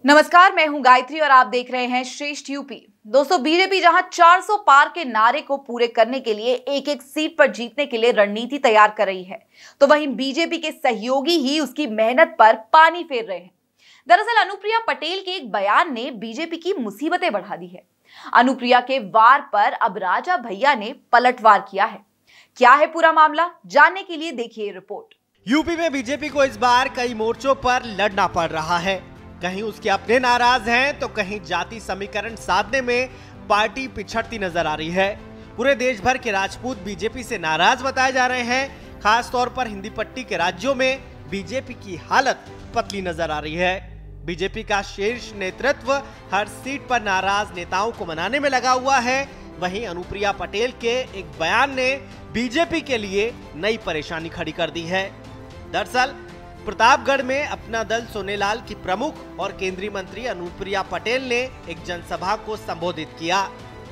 नमस्कार, मैं हूं गायत्री और आप देख रहे हैं श्रेष्ठ यूपी। दोस्तों, बीजेपी जहां 400 पार के नारे को पूरे करने के लिए एक एक सीट पर जीतने के लिए रणनीति तैयार कर रही है, तो वहीं बीजेपी के सहयोगी ही उसकी मेहनत पर पानी फेर रहे हैं। दरअसल अनुप्रिया पटेल के एक बयान ने बीजेपी की मुसीबतें बढ़ा दी है। अनुप्रिया के वार पर अब राजा भैया ने पलटवार किया है। क्या है पूरा मामला, जानने के लिए देखिए रिपोर्ट। यूपी में बीजेपी को इस बार कई मोर्चों पर लड़ना पड़ रहा है। कहीं उसके अपने नाराज हैं तो कहीं जाति समीकरण साधने में पार्टी पिछड़ती नजर आ रही है। पूरे देश भर के राजपूत बीजेपी से नाराज बताए जा रहे हैं। खास तौर पर हिंदी पट्टी के राज्यों में बीजेपी की हालत पतली नजर आ रही है। बीजेपी का शीर्ष नेतृत्व हर सीट पर नाराज नेताओं को मनाने में लगा हुआ है। वहीं अनुप्रिया पटेल के एक बयान ने बीजेपी के लिए नई परेशानी खड़ी कर दी है। दरअसल प्रतापगढ़ में अपना दल सोनेलाल की प्रमुख और केंद्रीय मंत्री अनुप्रिया पटेल ने एक जनसभा को संबोधित किया।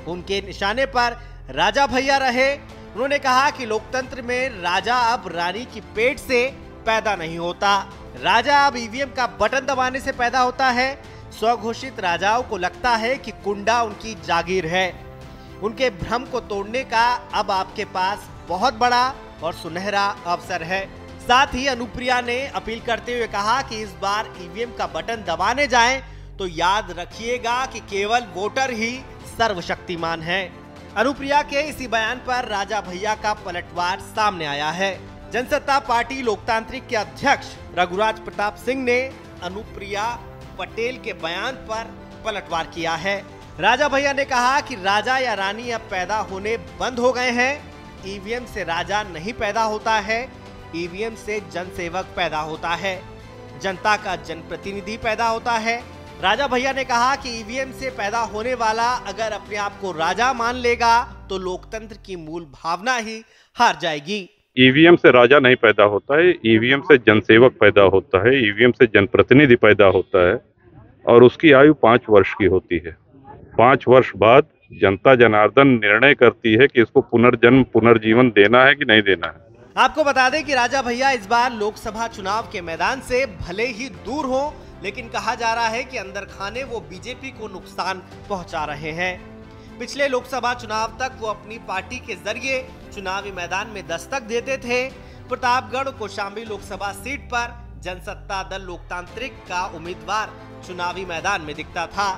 उनके निशाने पर राजा भैया रहे। उन्होंने कहा कि लोकतंत्र में राजा अब रानी की पेट से पैदा नहीं होता, राजा अब ईवीएम का बटन दबाने से पैदा होता है। स्वघोषित राजाओं को लगता है कि कुंडा उनकी जागीर है। उनके भ्रम को तोड़ने का अब आपके पास बहुत बड़ा और सुनहरा अवसर है। साथ ही अनुप्रिया ने अपील करते हुए कहा कि इस बार ईवीएम का बटन दबाने जाएं तो याद रखिएगा कि केवल वोटर ही सर्वशक्तिमान है। अनुप्रिया के इसी बयान पर राजा भैया का पलटवार सामने आया है। जनसत्ता पार्टी लोकतांत्रिक के अध्यक्ष रघुराज प्रताप सिंह ने अनुप्रिया पटेल के बयान पर पलटवार किया है। राजा भैया ने कहा कि राजा या रानी अब पैदा होने बंद हो गए हैं। ईवीएम से राजा नहीं पैदा होता है, ईवीएम से जनसेवक पैदा होता है, जनता का जनप्रतिनिधि पैदा होता है। राजा भैया ने कहा कि ईवीएम से पैदा होने वाला अगर अपने आप को राजा मान लेगा तो लोकतंत्र की मूल भावना ही हार जाएगी। ईवीएम से राजा नहीं पैदा होता है, ईवीएम से जनसेवक पैदा होता है, ईवीएम से जनप्रतिनिधि पैदा होता है और उसकी आयु 5 वर्ष की होती है। 5 वर्ष बाद जनता जनार्दन निर्णय करती है कि इसको पुनर्जन्म पुनर्जीवन देना है कि नहीं देना है। आपको बता दें कि राजा भैया इस बार लोकसभा चुनाव के मैदान से भले ही दूर हो, लेकिन कहा जा रहा है कि अंदर खाने वो बीजेपी को नुकसान पहुंचा रहे हैं। पिछले लोकसभा चुनाव तक वो अपनी पार्टी के जरिए चुनावी मैदान में दस्तक देते थे। प्रतापगढ़ और कौशाम्बी लोकसभा सीट पर जनसत्ता दल लोकतांत्रिक का उम्मीदवार चुनावी मैदान में दिखता था।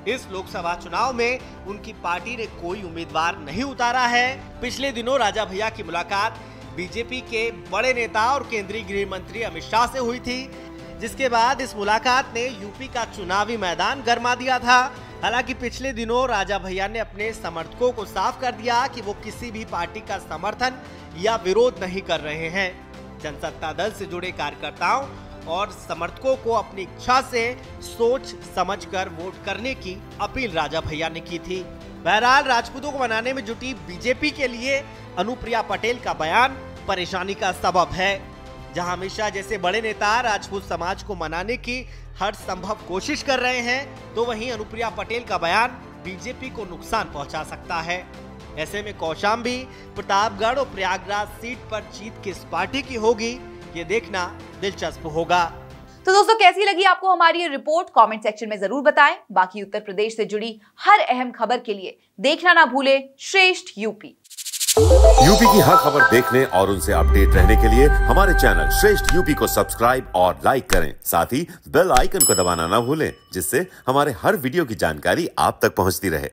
इस लोकसभा चुनाव में उनकी पार्टी ने कोई उम्मीदवार नहीं उतारा है। पिछले दिनों राजा भैया की मुलाकात बीजेपी के बड़े नेता और केंद्रीय गृह मंत्री अमित शाह से हुई थी, जिसके बाद इस मुलाकात ने यूपी का चुनावी मैदान गरमा दिया था। हालांकि पिछले दिनों राजा भैया ने अपने समर्थकों को साफ कर दिया कि वो किसी भी पार्टी का समर्थन या विरोध नहीं कर रहे हैं। जनसत्ता दल से जुड़े कार्यकर्ताओं और समर्थकों को अपनी इच्छा से सोच समझकर वोट करने की अपील राजा भैया ने की थी। बहरहाल राजपूतों को मनाने में जुटी बीजेपी के लिए अनुप्रिया पटेल का बयान परेशानी का सबब है। जहां हमेशा जैसे बड़े नेता राजपूत समाज को मनाने की हर संभव कोशिश कर रहे हैं, तो वहीं अनुप्रिया पटेल का बयान बीजेपी को नुकसान पहुंचा सकता है। ऐसे में कौशाम्बी, प्रतापगढ़ और प्रयागराज सीट पर जीत किस पार्टी की होगी, ये देखना दिलचस्प होगा। तो दोस्तों, कैसी लगी आपको हमारी ये रिपोर्ट, कमेंट सेक्शन में जरूर बताएं। बाकी उत्तर प्रदेश से जुड़ी हर अहम खबर के लिए देखना ना भूलें श्रेष्ठ यूपी। यूपी की हर खबर देखने और उनसे अपडेट रहने के लिए हमारे चैनल श्रेष्ठ यूपी को सब्सक्राइब और लाइक करें। साथ ही बेल आइकन को दबाना ना भूलें, जिससे हमारे हर वीडियो की जानकारी आप तक पहुंचती रहे।